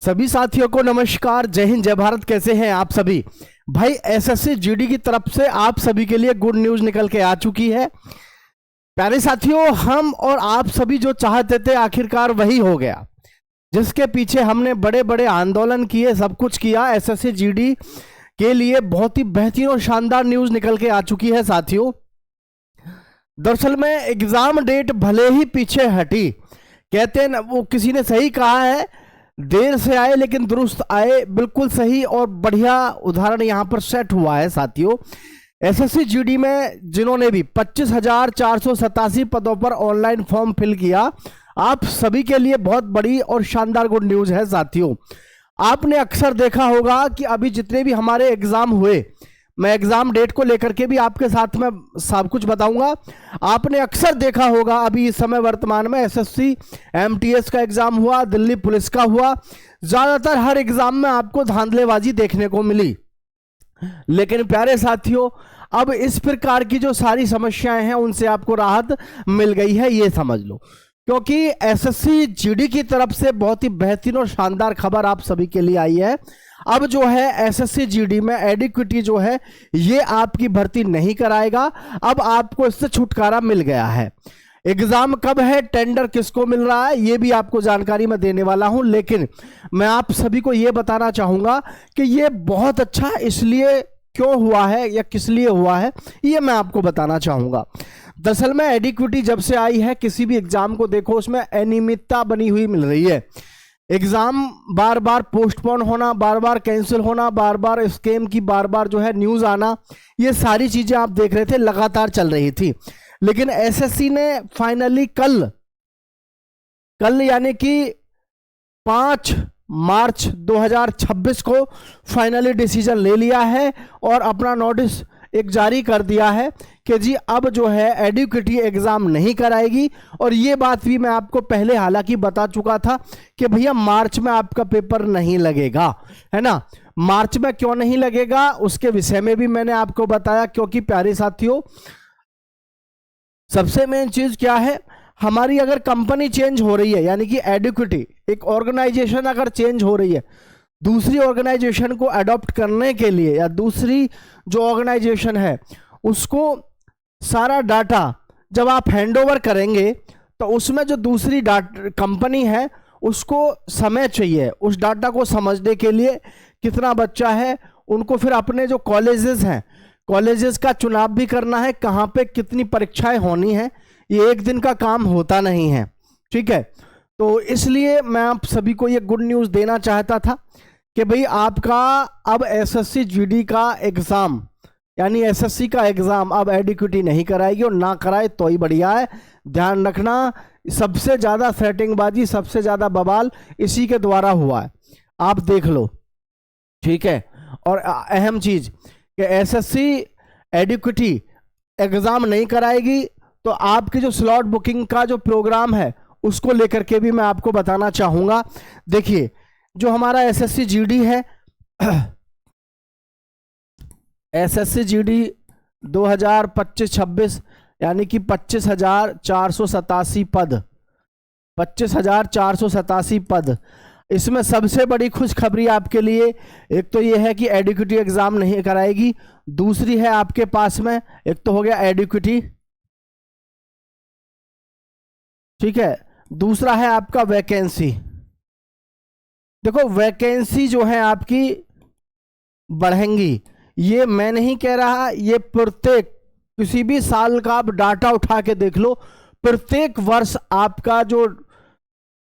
सभी साथियों को नमस्कार। जय हिंद, जय भारत। कैसे हैं आप सभी भाई? एसएससी जीडी की तरफ से आप सभी के लिए गुड न्यूज निकल के आ चुकी है। प्यारे साथियों, हम और आप सभी जो चाहते थे आखिरकार वही हो गया, जिसके पीछे हमने बड़े बड़े आंदोलन किए, सब कुछ किया। एसएससी जीडी के लिए बहुत ही बेहतरीन और शानदार न्यूज निकल के आ चुकी है साथियों। दरअसल में एग्जाम डेट भले ही पीछे हटी, कहते हैं ना, वो किसी ने सही कहा है, देर से आए लेकिन दुरुस्त आए। बिल्कुल सही और बढ़िया उदाहरण यहां पर सेट हुआ है साथियों। एसएससी जीडी में जिन्होंने भी 25,487 पदों पर ऑनलाइन फॉर्म फिल किया, आप सभी के लिए बहुत बड़ी और शानदार गुड न्यूज है साथियों। आपने अक्सर देखा होगा कि अभी जितने भी हमारे एग्जाम हुए, मैं एग्जाम डेट को लेकर के भी आपके साथ में सब कुछ बताऊंगा। आपने अक्सर देखा होगा अभी इस समय वर्तमान में एसएससी एमटीएस का एग्जाम हुआ, दिल्ली पुलिस का हुआ, ज्यादातर हर एग्जाम में आपको धांधलेबाजी देखने को मिली। लेकिन प्यारे साथियों, अब इस प्रकार की जो सारी समस्याएं हैं उनसे आपको राहत मिल गई है, ये समझ लो। क्योंकि एसएससी जीडी की तरफ से बहुत ही बेहतरीन और शानदार खबर आप सभी के लिए आई है। अब जो है एसएससी जीडी में एडिक्विटी जो है ये आपकी भर्ती नहीं कराएगा। अब आपको इससे छुटकारा मिल गया है। एग्जाम कब है, टेंडर किसको मिल रहा है, ये भी आपको जानकारी मैं देने वाला हूं। लेकिन मैं आप सभी को ये बताना चाहूंगा कि ये बहुत अच्छा इसलिए क्यों हुआ है या किस लिए हुआ है, ये मैं आपको बताना चाहूंगा। दरअसल में एडिक्विटी जब से आई है, किसी भी एग्जाम को देखो उसमें अनियमितता बनी हुई मिल रही है। एग्जाम बार बार पोस्टपोन होना, बार बार कैंसिल होना, बार बार स्कैम की बार बार जो है न्यूज आना, ये सारी चीजें आप देख रहे थे लगातार चल रही थी। लेकिन एसएससी ने फाइनली कल यानी कि 5 मार्च 2026 को फाइनली डिसीजन ले लिया है और अपना नोटिस एक जारी कर दिया है कि जी अब जो है एडिक्विटी एग्जाम नहीं कराएगी। और ये बात भी मैं आपको पहले हालांकि बता चुका था कि भैया मार्च में आपका पेपर नहीं लगेगा, है ना। मार्च में क्यों नहीं लगेगा उसके विषय में भी मैंने आपको बताया, क्योंकि प्यारे साथियों सबसे मेन चीज क्या है, हमारी अगर कंपनी चेंज हो रही है, यानी कि एडिक्विटी एक ऑर्गेनाइजेशन अगर चेंज हो रही है, दूसरी ऑर्गेनाइजेशन को अडॉप्ट करने के लिए, या दूसरी जो ऑर्गेनाइजेशन है उसको सारा डाटा जब आप हैंडओवर करेंगे तो उसमें जो दूसरी कंपनी है उसको समय चाहिए उस डाटा को समझने के लिए। कितना बच्चा है, उनको फिर अपने जो कॉलेजेस हैं, कॉलेजेस का चुनाव भी करना है, कहाँ पे कितनी परीक्षाएं होनी है, ये एक दिन का काम होता नहीं है, ठीक है। तो इसलिए मैं आप सभी को ये गुड न्यूज़ देना चाहता था कि भाई आपका अब एसएससी जीडी का एग्ज़ाम, यानी एसएससी का एग्ज़ाम अब एडिक्विटी नहीं कराएगी, और ना कराए तो ही बढ़िया है। ध्यान रखना, सबसे ज़्यादा सेटिंगबाजी, सबसे ज़्यादा बवाल इसी के द्वारा हुआ है, आप देख लो, ठीक है। और अहम चीज़ कि एसएससी एडिक्विटी एग्ज़ाम नहीं कराएगी तो आपकी जो स्लॉट बुकिंग का जो प्रोग्राम है उसको लेकर के भी मैं आपको बताना चाहूँगा। देखिए, जो हमारा एसएससी जीडी है, एसएससी जीडी 2025-26 यानी कि 25,487 पद, 25,487 पद। इसमें सबसे बड़ी खुशखबरी आपके लिए एक तो ये है कि एडिक्विटी एग्जाम नहीं कराएगी, दूसरी है आपके पास में, एक तो हो गया एडिक्विटी, ठीक है, दूसरा है आपका वैकेंसी। देखो वैकेंसी जो है आपकी बढ़ेंगी, ये मैं नहीं कह रहा, ये प्रत्येक किसी भी साल का आप डाटा उठा के देख लो, प्रत्येक वर्ष आपका जो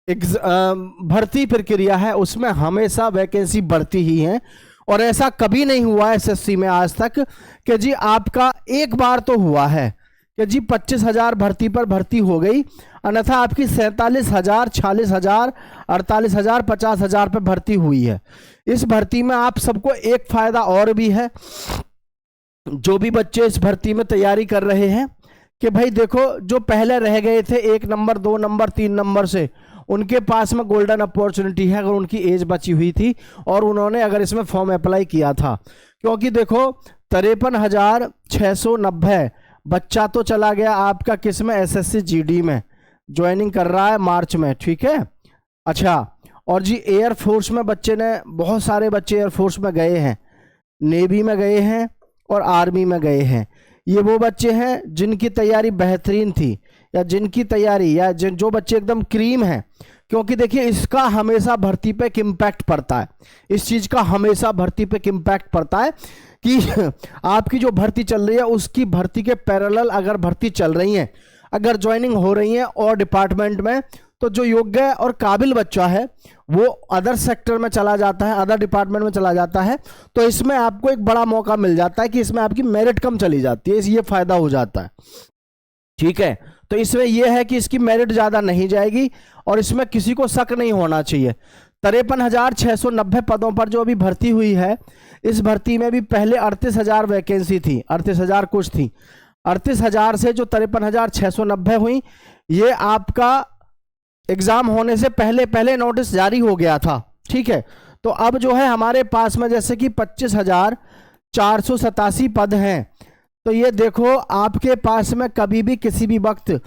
भर्ती प्रक्रिया है उसमें हमेशा वैकेंसी बढ़ती ही है। और ऐसा कभी नहीं हुआ एसएससी में आज तक कि जी आपका एक बार तो हुआ है कि जी 25,000 भर्ती पर भर्ती हो गई, अन्यथा आपकी 47,000, 46,000, 48,000, 50,000 पर भर्ती हुई है। इस भर्ती में आप सबको एक फायदा और भी है, जो भी बच्चे इस भर्ती में तैयारी कर रहे हैं, कि भाई देखो जो पहले रह गए थे 1 नंबर 2 नंबर 3 नंबर से, उनके पास में गोल्डन अपॉर्चुनिटी है अगर उनकी एज बची हुई थी और उन्होंने अगर इसमें फॉर्म अप्लाई किया था। क्योंकि देखो 53,690 बच्चा तो चला गया आपका किस में, एसएससी जीडी में ज्वाइनिंग कर रहा है मार्च में, ठीक है। अच्छा, और जी एयरफोर्स में बच्चे ने, बहुत सारे बच्चे एयरफोर्स में गए हैं, नेवी में गए हैं और आर्मी में गए हैं। ये वो बच्चे हैं जिनकी तैयारी बेहतरीन थी, या जिनकी तैयारी, या जो बच्चे एकदम क्रीम हैं। क्योंकि देखिए इसका हमेशा भर्ती पे एक इम्पैक्ट पड़ता है, इस चीज़ का हमेशा भर्ती पे एक इम्पैक्ट पड़ता है कि आपकी जो भर्ती चल रही है उसकी भर्ती के पैरेलल अगर भर्ती चल रही है, अगर ज्वाइनिंग हो रही है और डिपार्टमेंट में, तो जो योग्य और काबिल बच्चा है वो अदर सेक्टर में चला जाता है, अदर डिपार्टमेंट में चला जाता है, तो इसमें आपको एक बड़ा मौका मिल जाता है कि इसमें आपकी मेरिट कम चली जाती है, ये फायदा हो जाता है। ठीक है, तो इसमें यह है कि इसकी मेरिट ज़्यादा नहीं जाएगी और इसमें किसी को शक नहीं होना चाहिए। 53,690 पदों पर जो अभी भर्ती हुई है, इस भर्ती में भी पहले 38,000 वैकेंसी थी, 38,000 कुछ थी। 38,000 से जो 53,690 हुई, ये आपका एग्जाम होने से पहले पहले नोटिस जारी हो गया था। ठीक है, तो अब जो है हमारे पास में जैसे कि 25,487 पद हैं, तो ये देखो आपके पास में कभी भी किसी भी वक्त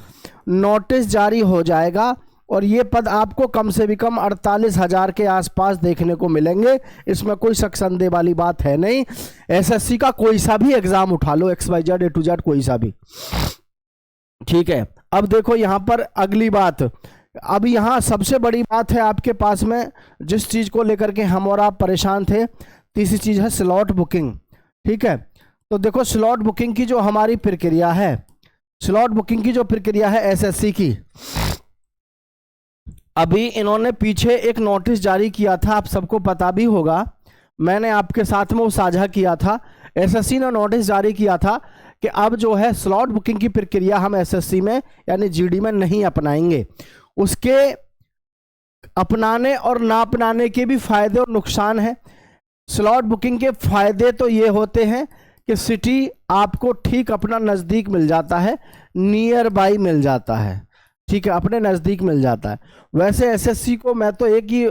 नोटिस जारी हो जाएगा और ये पद आपको कम से भी कम 48,000 के आसपास देखने को मिलेंगे। इसमें कोई शक संदेह वाली बात है नहीं। एसएससी का कोई सा भी एग्जाम उठा लो, XYZ A to Z कोई सा भी। ठीक है, अब देखो यहाँ पर अगली बात, अब यहाँ सबसे बड़ी बात है आपके पास में, जिस चीज़ को लेकर के हम और आप परेशान थे, तीसरी चीज़ है स्लॉट बुकिंग। ठीक है, तो देखो स्लॉट बुकिंग की जो हमारी प्रक्रिया है, स्लॉट बुकिंग की जो प्रक्रिया है एसएससी की, अभी इन्होंने पीछे एक नोटिस जारी किया था, आप सबको पता भी होगा, मैंने आपके साथ में वो साझा किया था। एसएससी ने नोटिस जारी किया था कि अब जो है स्लॉट बुकिंग की प्रक्रिया हम एसएससी में यानी जीडी में नहीं अपनाएंगे। उसके अपनाने और ना अपनाने के भी फायदे और नुकसान हैं। स्लॉट बुकिंग के फायदे तो ये होते हैं कि सिटी आपको ठीक अपना नज़दीक मिल जाता है, नियर बाई मिल जाता है। ठीक है, अपने नज़दीक मिल जाता है। वैसे एसएससी को मैं तो एक ही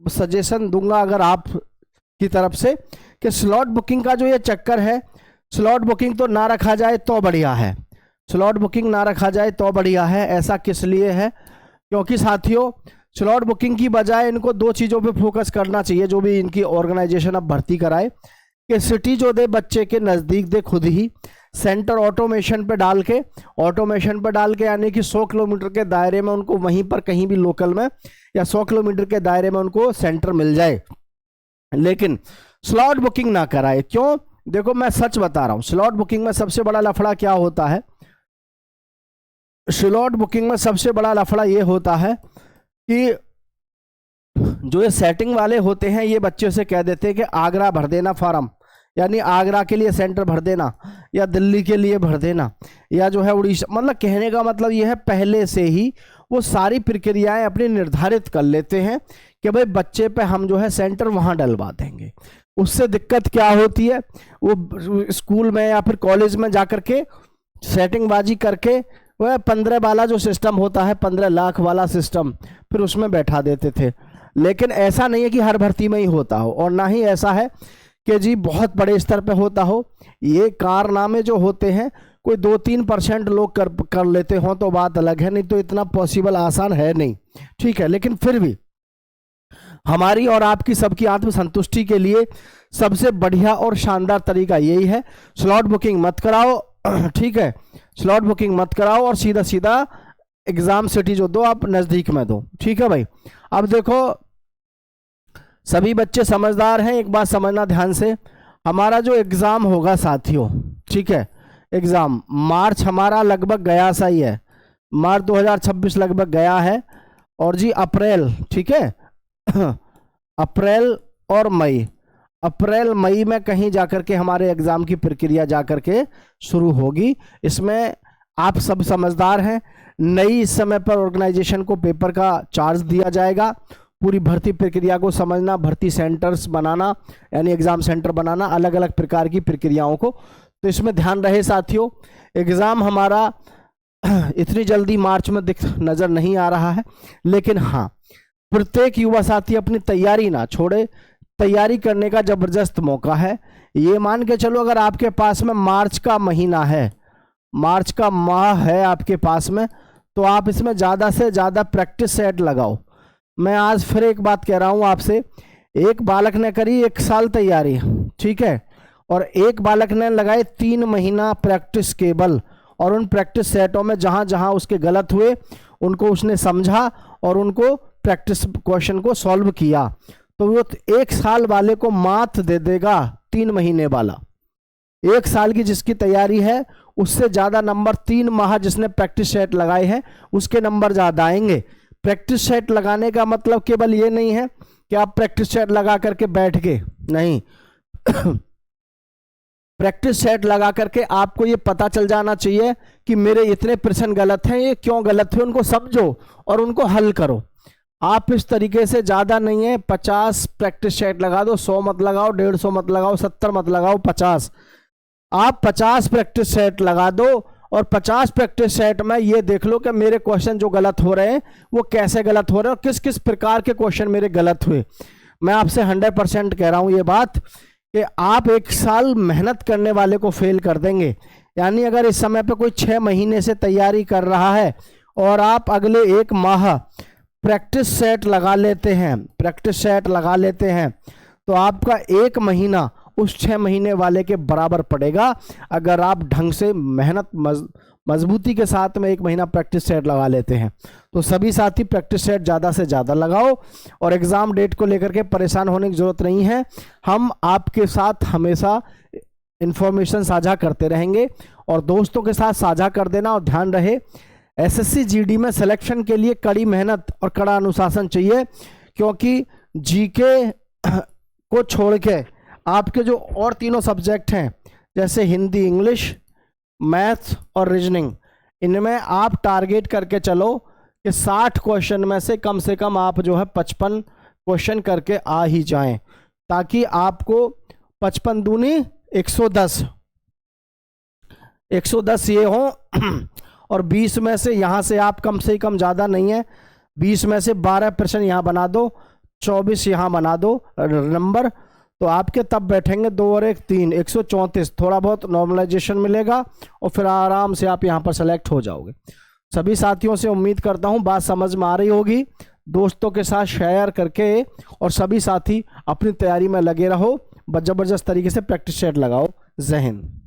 सजेशन दूंगा अगर आप की तरफ से, कि स्लॉट बुकिंग का जो ये चक्कर है, स्लॉट बुकिंग तो ना रखा जाए तो बढ़िया है, स्लॉट बुकिंग ना रखा जाए तो बढ़िया है। ऐसा किस लिए है? क्योंकि साथियों स्लॉट बुकिंग की बजाय इनको दो चीज़ों पे फोकस करना चाहिए, जो भी इनकी ऑर्गेनाइजेशन अब भर्ती कराए, कि सिटी जो दे बच्चे के नज़दीक दे खुद ही, सेंटर ऑटोमेशन पे डाल के, यानी कि 100 किलोमीटर के दायरे में उनको वहीं पर कहीं भी लोकल में या 100 किलोमीटर के दायरे में उनको सेंटर मिल जाए, लेकिन स्लॉट बुकिंग ना कराए। क्यों? देखो मैं सच बता रहा हूं, स्लॉट बुकिंग में सबसे बड़ा लफड़ा क्या होता है, स्लॉट बुकिंग में सबसे बड़ा लफड़ा ये होता है कि जो ये सेटिंग वाले होते हैं ये बच्चों से कह देते हैं कि आगरा भर देना फॉर्म, यानी आगरा के लिए सेंटर भर देना, या दिल्ली के लिए भर देना, या जो है उड़ीसा, मतलब कहने का मतलब ये है पहले से ही वो सारी प्रक्रियाएं अपनी निर्धारित कर लेते हैं कि भाई बच्चे पे हम जो है सेंटर वहाँ डलवा देंगे। उससे दिक्कत क्या होती है, वो स्कूल में या फिर कॉलेज में जा करके सेटिंग बाजी करके वह 15 वाला जो सिस्टम होता है, 15 लाख वाला सिस्टम, फिर उसमें बैठा देते थे। लेकिन ऐसा नहीं है कि हर भर्ती में ही होता हो, और ना ही ऐसा है कि जी बहुत बड़े स्तर पे होता हो। ये कारनामे जो होते हैं कोई 2-3% लोग कर लेते हों तो बात अलग है, नहीं तो इतना पॉसिबल आसान है नहीं। ठीक है, लेकिन फिर भी हमारी और आपकी सबकी आत्मसंतुष्टि के लिए सबसे बढ़िया और शानदार तरीका यही है, स्लॉट बुकिंग मत कराओ। ठीक है, स्लॉट बुकिंग मत कराओ और सीधा सीधा एग्जाम सिटी जो दो आप नज़दीक में दो। ठीक है भाई, अब देखो सभी बच्चे समझदार हैं, एक बात समझना ध्यान से, हमारा जो एग्ज़ाम होगा साथियों, ठीक है, एग्ज़ाम मार्च हमारा लगभग गया सा ही है, मार्च 2026 लगभग गया है, और जी अप्रैल, ठीक है अप्रैल और मई, अप्रैल मई में कहीं जाकर के हमारे एग्ज़ाम की प्रक्रिया जाकर के शुरू होगी। इसमें आप सब समझदार हैं, नई इस समय पर ऑर्गेनाइजेशन को पेपर का चार्ज दिया जाएगा, पूरी भर्ती प्रक्रिया को समझना, भर्ती सेंटर्स बनाना यानी एग्ज़ाम सेंटर बनाना, अलग अलग प्रकार की प्रक्रियाओं को, तो इसमें ध्यान रहे साथियों। एग्ज़ाम हमारा इतनी जल्दी मार्च में नज़र नहीं आ रहा है, लेकिन हाँ प्रत्येक युवा साथी अपनी तैयारी ना छोड़े, तैयारी करने का ज़बरदस्त मौका है। ये मान के चलो अगर आपके पास में मार्च का महीना है, मार्च का माह है आपके पास में, तो आप इसमें ज़्यादा से ज़्यादा प्रैक्टिस सेट लगाओ, मैं आज फिर एक बात कह रहा हूं आपसे, एक बालक ने करी 1 साल तैयारी, ठीक है, और एक बालक ने लगाए 3 महीना प्रैक्टिस केवल, और उन प्रैक्टिस सेटों में जहां जहां उसके गलत हुए उनको उसने समझा और उनको प्रैक्टिस क्वेश्चन को सॉल्व किया, तो वो 1 साल वाले को मात दे देगा 3 महीने वाला। 1 साल की जिसकी तैयारी है उससे ज्यादा नंबर 3 माह जिसने प्रैक्टिस सेट लगाए हैं उसके नंबर ज्यादा आएंगे। प्रैक्टिस सेट लगाने का मतलब केवल ये नहीं है कि आप प्रैक्टिस सेट लगा करके बैठ गए, नहीं प्रैक्टिस सेट लगा करके आपको ये पता चल जाना चाहिए कि मेरे इतने प्रश्न गलत हैं, ये क्यों गलत है, उनको समझो और उनको हल करो। आप इस तरीके से ज्यादा नहीं है 50 प्रैक्टिस सेट लगा दो, 100 मत लगाओ, 150 मत लगाओ, 70 मत लगाओ, 50। आप 50 प्रैक्टिस सेट लगा दो और 50 प्रैक्टिस सेट में ये देख लो कि मेरे क्वेश्चन जो गलत हो रहे हैं वो कैसे गलत हो रहे हैं और किस किस प्रकार के क्वेश्चन मेरे गलत हुए। मैं आपसे 100% कह रहा हूं ये बात कि आप 1 साल मेहनत करने वाले को फेल कर देंगे। यानी अगर इस समय पे कोई 6 महीने से तैयारी कर रहा है और आप अगले 1 माह प्रैक्टिस सेट लगा लेते हैं, प्रैक्टिस सेट लगा लेते हैं, तो आपका 1 महीना उस 6 महीने वाले के बराबर पड़ेगा अगर आप ढंग से मेहनत मजबूती के साथ में 1 महीना प्रैक्टिस सेट लगा लेते हैं। तो सभी साथी प्रैक्टिस सेट ज़्यादा से ज़्यादा लगाओ और एग्ज़ाम डेट को लेकर के परेशान होने की ज़रूरत नहीं है। हम आपके साथ हमेशा इंफॉर्मेशन साझा करते रहेंगे और दोस्तों के साथ साझा कर देना। और ध्यान रहे एसएससी जीडी में सिलेक्शन के लिए कड़ी मेहनत और कड़ा अनुशासन चाहिए, क्योंकि जीके को छोड़ के आपके जो और तीनों सब्जेक्ट हैं जैसे हिंदी, इंग्लिश, मैथ्स और रीजनिंग, इनमें आप टारगेट करके चलो कि 60 क्वेश्चन में से कम आप जो है 55 क्वेश्चन करके आ ही जाएं, ताकि आपको 55 दूनी 110 ये हो और 20 में से यहाँ से आप कम से कम ज़्यादा नहीं है, 20 में से 12% यहाँ बना दो, 24 यहाँ बना दो नंबर, तो आपके तब बैठेंगे 2 और 1 3 134। थोड़ा बहुत नॉर्मलाइजेशन मिलेगा और फिर आराम से आप यहाँ पर सेलेक्ट हो जाओगे। सभी साथियों से उम्मीद करता हूँ बात समझ में आ रही होगी। दोस्तों के साथ शेयर करके और सभी साथी अपनी तैयारी में लगे रहो, जबरदस्त तरीके से प्रैक्टिस सेट लगाओ। जय हिंद।